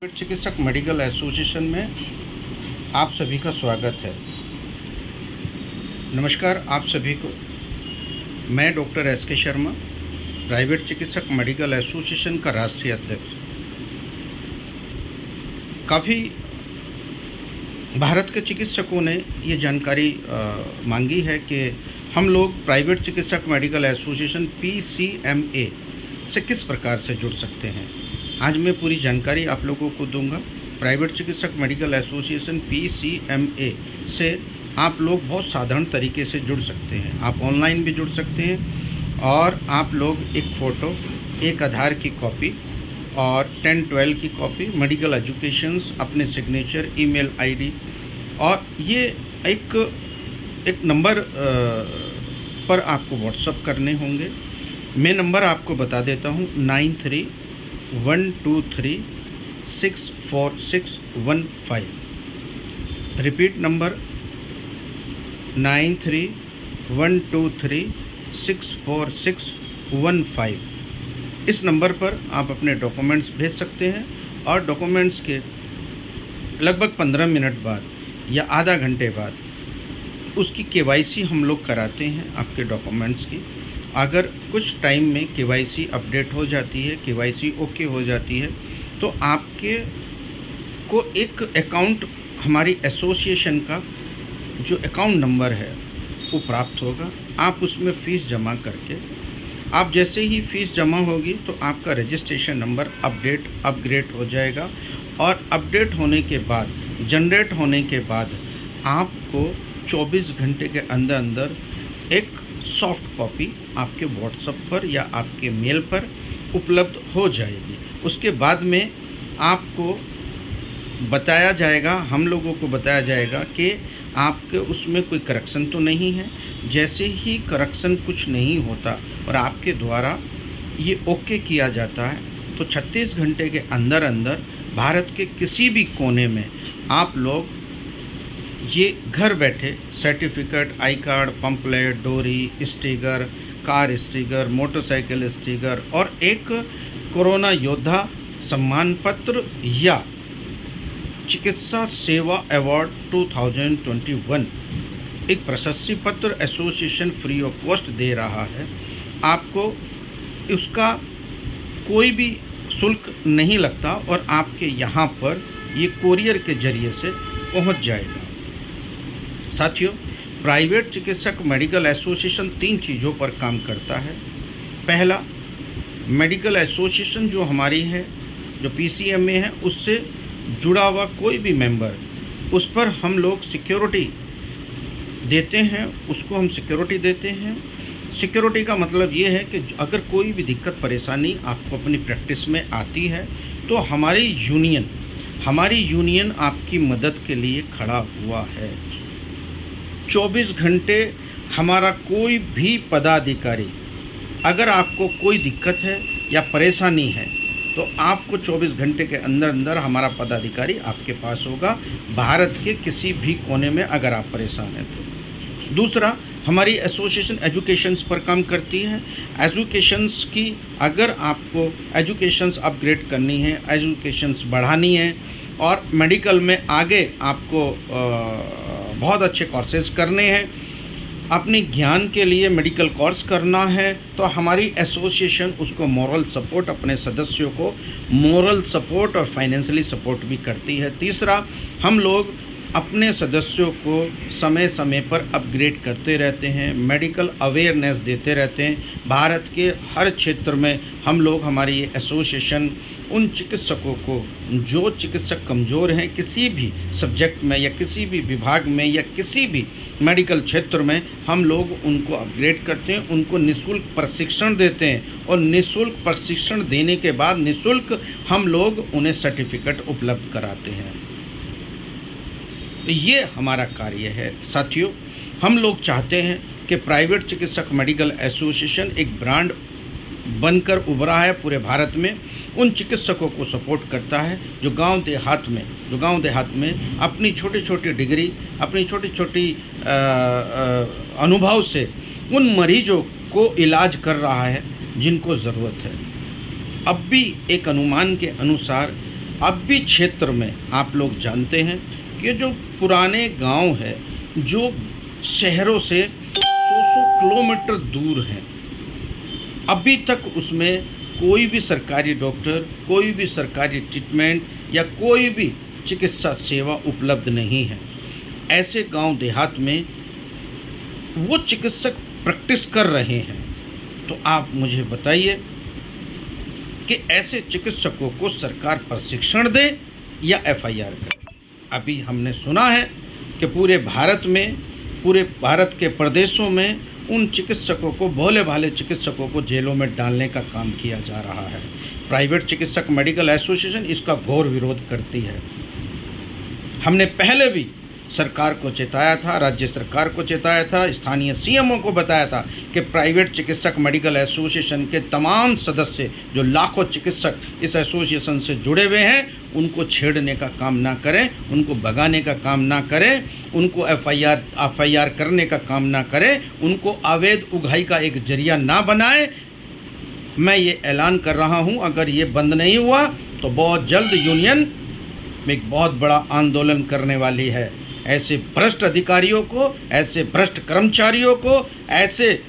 Private चिकित्सक medical association में आप सभी का स्वागत है। नमस्कार आप सभी को। मैं डॉक्टर एस के शर्मा, प्राइवेट चिकित्सक मेडिकल एसोसिएशन का राष्ट्रीय अध्यक्ष। काफ़ी भारत के चिकित्सकों ने ये जानकारी मांगी है कि हम लोग प्राइवेट चिकित्सक मेडिकल एसोसिएशन PCMA से किस प्रकार से जुड़ सकते हैं। आज मैं पूरी जानकारी आप लोगों को दूंगा। प्राइवेट चिकित्सक मेडिकल एसोसिएशन PCMA से आप लोग बहुत साधारण तरीके से जुड़ सकते हैं। आप ऑनलाइन भी जुड़ सकते हैं और आप लोग एक फ़ोटो, एक आधार की कॉपी और 10-12 की कॉपी, मेडिकल एजुकेशंस, अपने सिग्नेचर, ईमेल आईडी और ये एक नंबर पर आपको व्हाट्सअप करने होंगे। मैं नंबर आपको बता देता हूँ 93-123-64615। Repeat number 93-123-64615। इस नंबर पर आप अपने डॉक्यूमेंट्स भेज सकते हैं और डॉक्यूमेंट्स के लगभग 15 मिनट बाद या आधा घंटे बाद उसकी KYC हम लोग कराते हैं आपके डॉक्यूमेंट्स की। अगर कुछ टाइम में KYC अपडेट हो जाती है, KYC ओके हो जाती है, तो आपके को एक अकाउंट, हमारी एसोसिएशन का जो अकाउंट नंबर है वो प्राप्त होगा। आप उसमें फ़ीस जमा करके, आप जैसे ही फ़ीस जमा होगी तो आपका रजिस्ट्रेशन नंबर अपग्रेड हो जाएगा और अपडेट होने के बाद, जनरेट होने के बाद आपको 24 घंटे के अंदर एक सॉफ्ट कॉपी आपके व्हाट्सएप पर या आपके मेल पर उपलब्ध हो जाएगी। उसके बाद में आपको बताया जाएगा, हम लोगों को बताया जाएगा कि आपके उसमें कोई करेक्शन तो नहीं है। जैसे ही करेक्शन कुछ नहीं होता और आपके द्वारा ये ओके किया जाता है तो 36 घंटे के अंदर भारत के किसी भी कोने में आप लोग ये घर बैठे सर्टिफिकेट, आई कार्ड, पंपलेट, डोरी, sticker, car sticker, motorcycle sticker और एक कोरोना योद्धा सम्मान पत्र या चिकित्सा सेवा अवार्ड 2021 एक प्रशस्ति पत्र एसोसिएशन फ्री ऑफ कॉस्ट दे रहा है। आपको उसका कोई भी शुल्क नहीं लगता और आपके यहाँ पर ये कोरियर के ज़रिए से पहुँच जाएगा। साथियों, प्राइवेट चिकित्सक मेडिकल एसोसिएशन 3 चीज़ों पर काम करता है। पहला, मेडिकल एसोसिएशन जो हमारी है, जो PCMA है, उससे जुड़ा हुआ कोई भी मेंबर, उस पर हम लोग सिक्योरिटी देते हैं, उसको हम सिक्योरिटी देते हैं। सिक्योरिटी का मतलब ये है कि अगर कोई भी दिक्कत परेशानी आपको अपनी प्रैक्टिस में आती है तो हमारी यूनियन आपकी मदद के लिए खड़ा हुआ है। 24 घंटे हमारा कोई भी पदाधिकारी, अगर आपको कोई दिक्कत है या परेशानी है तो आपको 24 घंटे के अंदर हमारा पदाधिकारी आपके पास होगा, भारत के किसी भी कोने में अगर आप परेशान हैं तो। दूसरा, हमारी एसोसिएशन एजुकेशंस पर काम करती है। एजुकेशंस की, अगर आपको एजुकेशंस अपग्रेड करनी है, एजुकेशंस बढ़ानी है और मेडिकल में आगे आपको बहुत अच्छे कोर्सेज करने हैं, अपने ज्ञान के लिए मेडिकल कोर्स करना है, तो हमारी एसोसिएशन उसको मोरल सपोर्ट, अपने सदस्यों को मोरल सपोर्ट और फाइनेंशियली सपोर्ट भी करती है। तीसरा, हम लोग अपने सदस्यों को समय समय पर अपग्रेड करते रहते हैं, मेडिकल अवेयरनेस देते रहते हैं। भारत के हर क्षेत्र में हम लोग, हमारी एसोसिएशन उन चिकित्सकों को, जो चिकित्सक कमज़ोर हैं किसी भी सब्जेक्ट में या किसी भी विभाग में या किसी भी मेडिकल क्षेत्र में, हम लोग उनको अपग्रेड करते हैं, उनको निःशुल्क प्रशिक्षण देते हैं और निःशुल्क प्रशिक्षण देने के बाद निःशुल्क हम लोग उन्हें सर्टिफिकेट उपलब्ध कराते हैं। तो ये हमारा कार्य है। साथियों, हम लोग चाहते हैं कि प्राइवेट चिकित्सक मेडिकल एसोसिएशन एक ब्रांड बनकर उभरा है पूरे भारत में। उन चिकित्सकों को सपोर्ट करता है जो गांव देहात में अपनी छोटी छोटी डिग्री, अपनी छोटी छोटी अनुभव से उन मरीजों को इलाज कर रहा है जिनको ज़रूरत है। अब भी एक अनुमान के अनुसार अब भी क्षेत्र में आप लोग जानते हैं कि जो पुराने गांव है, जो शहरों से 100 किलोमीटर दूर हैं, अभी तक उसमें कोई भी सरकारी डॉक्टर, कोई भी सरकारी ट्रीटमेंट या कोई भी चिकित्सा सेवा उपलब्ध नहीं है। ऐसे गांव देहात में वो चिकित्सक प्रैक्टिस कर रहे हैं। तो आप मुझे बताइए कि ऐसे चिकित्सकों को सरकार प्रशिक्षण दे या एफआईआर करे। अभी हमने सुना है कि पूरे भारत के प्रदेशों में उन चिकित्सकों को, भोले भाले चिकित्सकों को जेलों में डालने का काम किया जा रहा है। प्राइवेट चिकित्सक मेडिकल एसोसिएशन इसका घोर विरोध करती है। हमने पहले भी सरकार को चेताया था, राज्य सरकार को चेताया था, स्थानीय सीएमओ को बताया था कि प्राइवेट चिकित्सक मेडिकल एसोसिएशन के तमाम सदस्य, जो लाखों चिकित्सक इस एसोसिएशन से जुड़े हुए हैं, उनको छेड़ने का काम ना करें, उनको भगाने का काम ना करें, उनको एफआईआर करने का काम ना करें, उनको अवैध उगाही का एक जरिया ना बनाएं। मैं ये ऐलान कर रहा हूँ, अगर ये बंद नहीं हुआ तो बहुत जल्द यूनियन में एक बहुत बड़ा आंदोलन करने वाली है। ऐसे भ्रष्ट अधिकारियों को, ऐसे भ्रष्ट कर्मचारियों को, ऐसे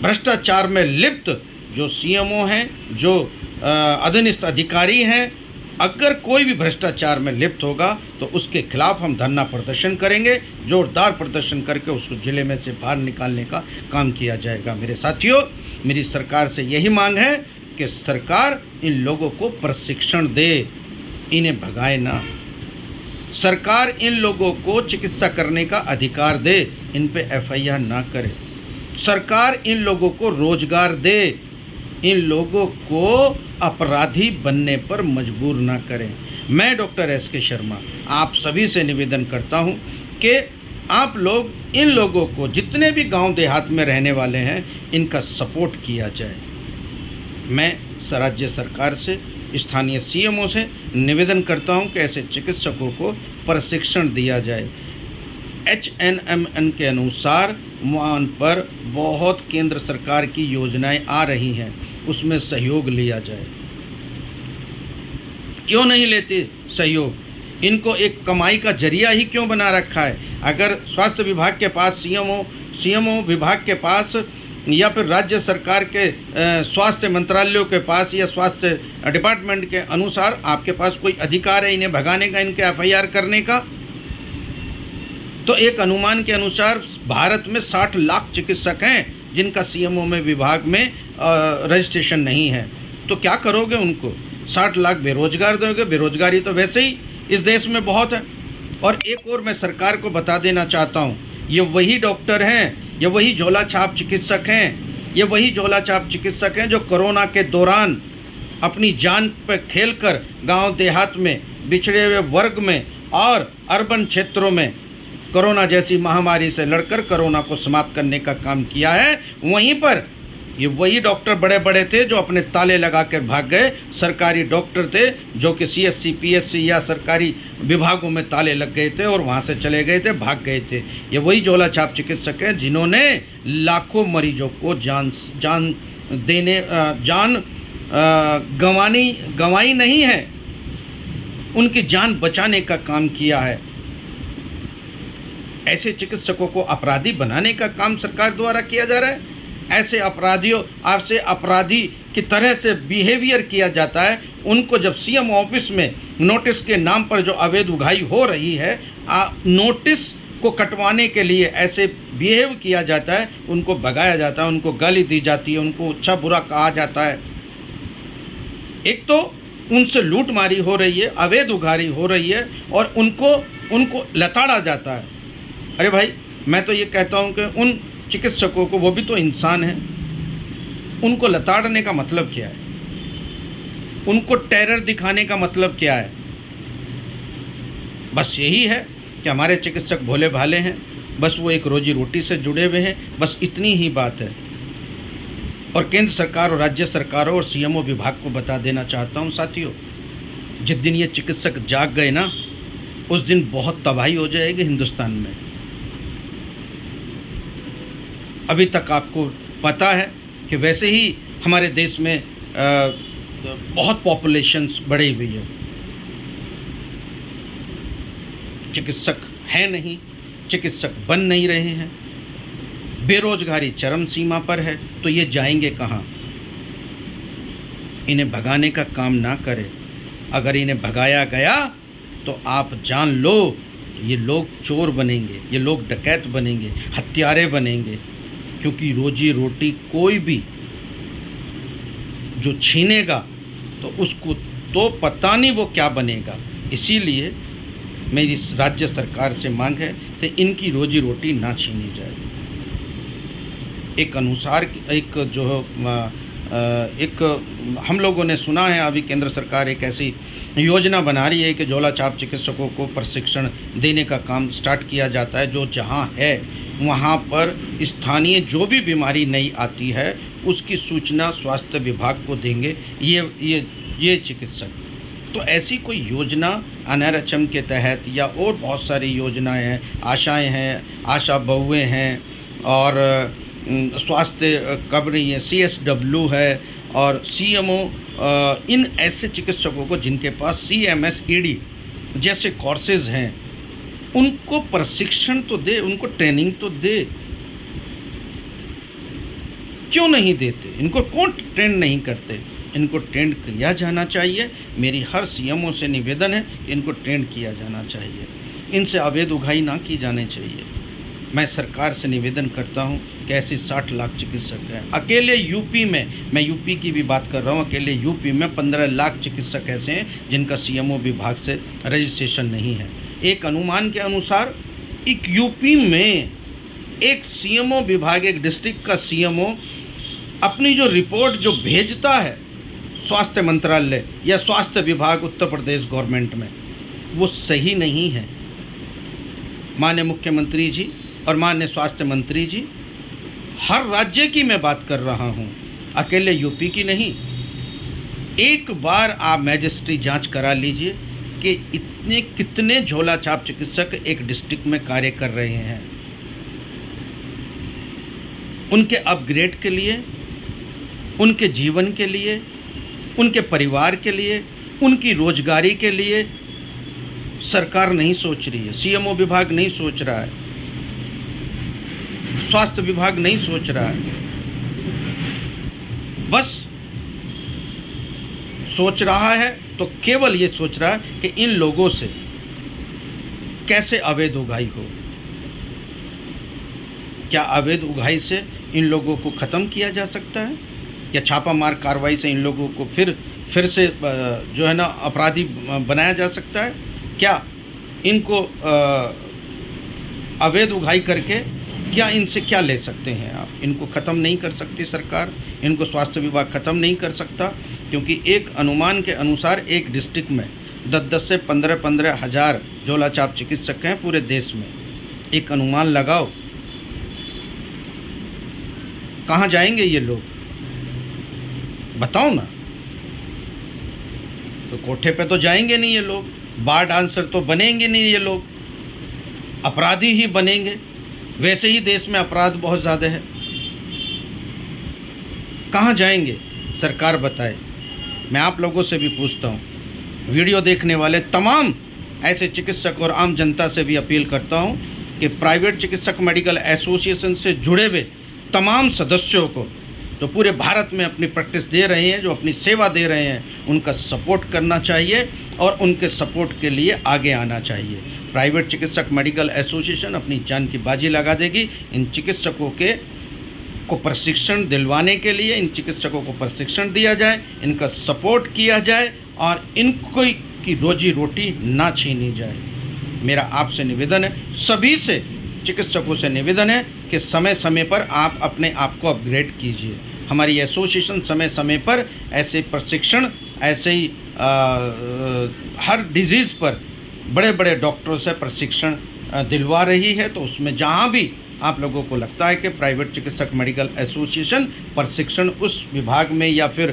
भ्रष्टाचार में लिप्त जो सीएमओ हैं, जो अधीनस्थ अधिकारी हैं, अगर कोई भी भ्रष्टाचार में लिप्त होगा तो उसके खिलाफ हम धरना प्रदर्शन करेंगे, जोरदार प्रदर्शन करके उसको जिले में से बाहर निकालने का काम किया जाएगा। मेरे साथियों, मेरी सरकार से यही मांग है कि सरकार इन लोगों को प्रशिक्षण दे, इन्हें भगाए ना। सरकार इन लोगों को चिकित्सा करने का अधिकार दे, इन पे एफआईआर ना करे। सरकार इन लोगों को रोजगार दे, इन लोगों को अपराधी बनने पर मजबूर ना करें। मैं डॉक्टर एसके शर्मा आप सभी से निवेदन करता हूं कि आप लोग इन लोगों को, जितने भी गांव देहात में रहने वाले हैं, इनका सपोर्ट किया जाए। मैं राज्य सरकार से, स्थानीय सीएमओ से निवेदन करता हूं कि ऐसे चिकित्सकों को प्रशिक्षण दिया जाए। HNMN के अनुसार वहाँ पर बहुत केंद्र सरकार की योजनाएं आ रही हैं, उसमें सहयोग लिया जाए। क्यों नहीं लेते सहयोग? इनको एक कमाई का जरिया ही क्यों बना रखा है? अगर स्वास्थ्य विभाग के पास, सीएमओ विभाग के पास, या फिर राज्य सरकार के स्वास्थ्य मंत्रालयों के पास या स्वास्थ्य डिपार्टमेंट के अनुसार आपके पास कोई अधिकार है इन्हें भगाने का, इनके एफआईआर करने का, तो एक अनुमान के अनुसार भारत में 60 लाख चिकित्सक हैं जिनका सीएमओ में विभाग में रजिस्ट्रेशन नहीं है। तो क्या करोगे उनको? 60 लाख बेरोजगार दोगे? बेरोजगारी तो वैसे ही इस देश में बहुत है। और एक और मैं सरकार को बता देना चाहता हूँ, ये वही डॉक्टर हैं, ये वही झोला छाप चिकित्सक हैं, ये वही झोला छाप चिकित्सक हैं जो कोरोना के दौरान अपनी जान पर खेलकर गांव देहात में, बिछड़े हुए वर्ग में और अर्बन क्षेत्रों में कोरोना जैसी महामारी से लड़कर कोरोना को समाप्त करने का काम किया है। वहीं पर ये वही डॉक्टर बड़े बड़े थे जो अपने ताले लगा कर भाग गए, सरकारी डॉक्टर थे जो कि CSC, PSC या सरकारी विभागों में ताले लग गए थे और वहाँ से चले गए थे, भाग गए थे। ये वही झोला छाप चिकित्सक हैं जिन्होंने लाखों मरीजों को जान गंवाई नहीं है, उनकी जान बचाने का काम किया है। ऐसे चिकित्सकों को अपराधी बनाने का काम सरकार द्वारा किया जा रहा है। ऐसे अपराधियों आपसे अपराधी की तरह से बिहेवियर किया जाता है। उनको जब सीएम ऑफिस में नोटिस के नाम पर जो अवैध उगाही हो रही है, नोटिस को कटवाने के लिए ऐसे बिहेव किया जाता है, उनको भगाया जाता है, उनको गाली दी जाती है, उनको अच्छा बुरा कहा जाता है। एक तो उनसे लूटमारी हो रही है, अवैध उगाही हो रही है और उनको लताड़ा जाता है। अरे भाई, मैं तो ये कहता हूँ कि उन चिकित्सकों को, वो भी तो इंसान हैं, उनको लताड़ने का मतलब क्या है? उनको टेरर दिखाने का मतलब क्या है? बस यही है कि हमारे चिकित्सक भोले भाले हैं, बस वो एक रोजी रोटी से जुड़े हुए हैं, बस इतनी ही बात है। और केंद्र सरकार और राज्य सरकारों और सीएमओ विभाग को बता देना चाहता हूँ साथियों, जिस दिन ये चिकित्सक जाग गए ना, उस दिन बहुत तबाही हो जाएगी हिंदुस्तान में। अभी तक आपको पता है कि वैसे ही हमारे देश में बहुत पॉपुलेशंस बढ़ी हुई है, चिकित्सक है नहीं, चिकित्सक बन नहीं रहे हैं, बेरोजगारी चरम सीमा पर है, तो ये जाएंगे कहाँ? इन्हें भगाने का काम ना करें। अगर इन्हें भगाया गया तो आप जान लो, ये लोग चोर बनेंगे, ये लोग डकैत बनेंगे, हत्यारे बनेंगे, क्योंकि रोजी रोटी कोई भी जो छीनेगा तो उसको तो पता नहीं वो क्या बनेगा। इसीलिए मेरी राज्य सरकार से मांग है कि इनकी रोजी रोटी ना छीनी जाए। एक हम लोगों ने सुना है, अभी केंद्र सरकार एक ऐसी योजना बना रही है कि झोला छाप चिकित्सकों को प्रशिक्षण देने का काम स्टार्ट किया जाता है। जो जहां है वहां पर स्थानीय जो भी बीमारी नई आती है उसकी सूचना स्वास्थ्य विभाग को देंगे ये चिकित्सक। तो ऐसी कोई योजना NRHM के तहत या और बहुत सारी योजनाएं हैं, आशाएं हैं, आशा बहुएँ हैं, और स्वास्थ्य कब रही है, CSW है और CMO, इन ऐसे चिकित्सकों को जिनके पास CMS ED जैसे कोर्सेज हैं उनको प्रशिक्षण तो दे, उनको ट्रेनिंग तो दे। क्यों नहीं देते? इनको कौन ट्रेन नहीं करते? इनको ट्रेंड किया जाना चाहिए। मेरी हर CMO से निवेदन है कि इनको ट्रेंड किया जाना चाहिए, इनसे अवैध उगाही ना की जानी चाहिए। मैं सरकार से निवेदन करता हूं कि ऐसे 60 लाख चिकित्सक हैं अकेले यूपी में, मैं यूपी की भी बात कर रहा हूं, अकेले यूपी में 15 लाख चिकित्सक ऐसे हैं जिनका CMO विभाग से रजिस्ट्रेशन नहीं है। एक अनुमान के अनुसार एक यूपी में एक CMO विभाग, एक डिस्ट्रिक्ट का CMO अपनी जो रिपोर्ट जो भेजता है स्वास्थ्य मंत्रालय या स्वास्थ्य विभाग उत्तर प्रदेश गवर्नमेंट में, वो सही नहीं है। माननीय मुख्यमंत्री जी और माननीय स्वास्थ्य मंत्री जी, हर राज्य की मैं बात कर रहा हूँ, अकेले यूपी की नहीं। एक बार आप मैजिस्ट्री जांच करा लीजिए कि इतने कितने झोला छाप चिकित्सक एक डिस्ट्रिक्ट में कार्य कर रहे हैं। उनके अपग्रेड के लिए, उनके जीवन के लिए, उनके परिवार के लिए, उनकी रोजगारी के लिए सरकार नहीं सोच रही है, CMO विभाग नहीं सोच रहा है, स्वास्थ्य विभाग नहीं सोच रहा है। बस सोच रहा है तो केवल ये सोच रहा है कि इन लोगों से कैसे अवैध उगाही हो। क्या अवैध उगाही से इन लोगों को ख़त्म किया जा सकता है? या छापामार कार्रवाई से इन लोगों को फिर से जो है ना अपराधी बनाया जा सकता है? क्या इनको अवैध उगाही करके क्या इनसे क्या ले सकते हैं आप? इनको ख़त्म नहीं कर सकती सरकार, इनको स्वास्थ्य विभाग ख़त्म नहीं कर सकता, क्योंकि एक अनुमान के अनुसार एक डिस्ट्रिक्ट में 10 से 15 हज़ार झोला छाप चिकित्सक हैं पूरे देश में। एक अनुमान लगाओ, कहाँ जाएंगे ये लोग? बताओ ना। तो कोठे पे तो जाएंगे नहीं ये लोग, बार डांसर तो बनेंगे नहीं ये लोग, अपराधी ही बनेंगे। वैसे ही देश में अपराध बहुत ज़्यादा है, कहाँ जाएंगे? सरकार बताए। मैं आप लोगों से भी पूछता हूँ, वीडियो देखने वाले तमाम ऐसे चिकित्सक और आम जनता से भी अपील करता हूँ कि प्राइवेट चिकित्सक मेडिकल एसोसिएशन से जुड़े हुए तमाम सदस्यों को जो पूरे भारत में अपनी प्रैक्टिस दे रहे हैं, जो अपनी सेवा दे रहे हैं, उनका सपोर्ट करना चाहिए और उनके सपोर्ट के लिए आगे आना चाहिए। प्राइवेट चिकित्सक मेडिकल एसोसिएशन अपनी जान की बाजी लगा देगी इन चिकित्सकों को प्रशिक्षण दिलवाने के लिए। इन चिकित्सकों को प्रशिक्षण दिया जाए, इनका सपोर्ट किया जाए और इनको की रोजी रोटी ना छीनी जाए। मेरा आपसे निवेदन है, सभी से चिकित्सकों से निवेदन है कि समय समय पर आप अपने आप को अपग्रेड कीजिए। हमारी एसोसिएशन समय समय पर ऐसे प्रशिक्षण, ऐसे ही हर डिजीज़ पर बड़े बड़े डॉक्टरों से प्रशिक्षण दिलवा रही है। तो उसमें जहाँ भी आप लोगों को लगता है कि प्राइवेट चिकित्सक मेडिकल एसोसिएशन प्रशिक्षण उस विभाग में या फिर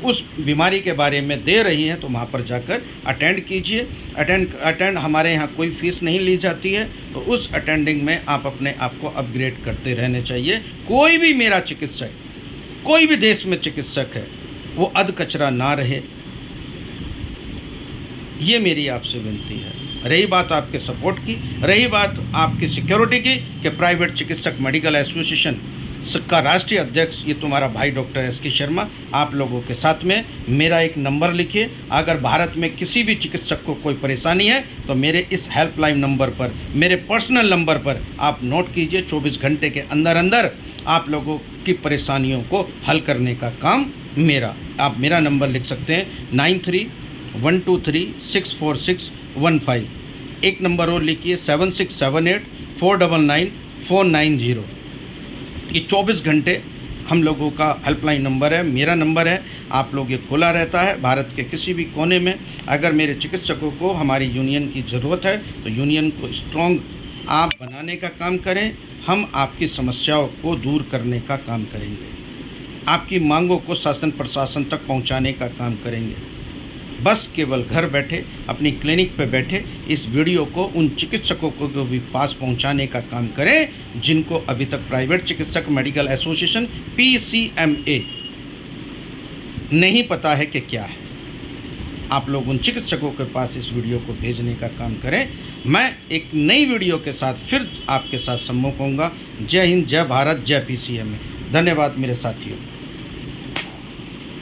उस बीमारी के बारे में दे रही है, तो वहाँ पर जाकर अटेंड कीजिए। अटेंड हमारे यहाँ कोई फ़ीस नहीं ली जाती है, तो उस अटेंडिंग में आप अपने आप को अपग्रेड करते रहने चाहिए। कोई भी मेरा चिकित्सक, कोई भी देश में चिकित्सक है, वो अध कचरा ना रहे, ये मेरी आपसे विनती है। रही बात आपके सपोर्ट की, रही बात आपकी सिक्योरिटी की, कि प्राइवेट चिकित्सक मेडिकल एसोसिएशन का राष्ट्रीय अध्यक्ष ये तुम्हारा भाई डॉक्टर एस.के. शर्मा आप लोगों के साथ में मेरा एक नंबर लिखिए। अगर भारत में किसी भी चिकित्सक को कोई परेशानी है तो मेरे इस हेल्पलाइन नंबर पर, मेरे पर्सनल नंबर पर आप नोट कीजिए। 24 घंटे के अंदर अंदर आप लोगों की परेशानियों को हल करने का काम मेरा। आप मेरा नंबर लिख सकते हैं 9312364615। एक नंबर और लिखिए 7678499490। ये 24 घंटे हम लोगों का हेल्पलाइन नंबर है, मेरा नंबर है। आप लोग ये खुला रहता है। भारत के किसी भी कोने में अगर मेरे चिकित्सकों को हमारी यूनियन की ज़रूरत है तो यूनियन को स्ट्रॉन्ग आप बनाने का काम करें। हम आपकी समस्याओं को दूर करने का काम करेंगे, आपकी मांगों को शासन प्रशासन तक पहुंचाने का काम करेंगे। बस केवल घर बैठे अपनी क्लिनिक पे बैठे इस वीडियो को उन चिकित्सकों को भी पास पहुंचाने का काम करें जिनको अभी तक प्राइवेट चिकित्सक मेडिकल एसोसिएशन PCMA नहीं पता है कि क्या है। आप लोग उन चिकित्सकों के पास इस वीडियो को भेजने का काम करें। मैं एक नई वीडियो के साथ फिर आपके साथ सम्मुख होऊंगा। जय हिंद, जय भारत, जय PCMA। धन्यवाद मेरे साथियों।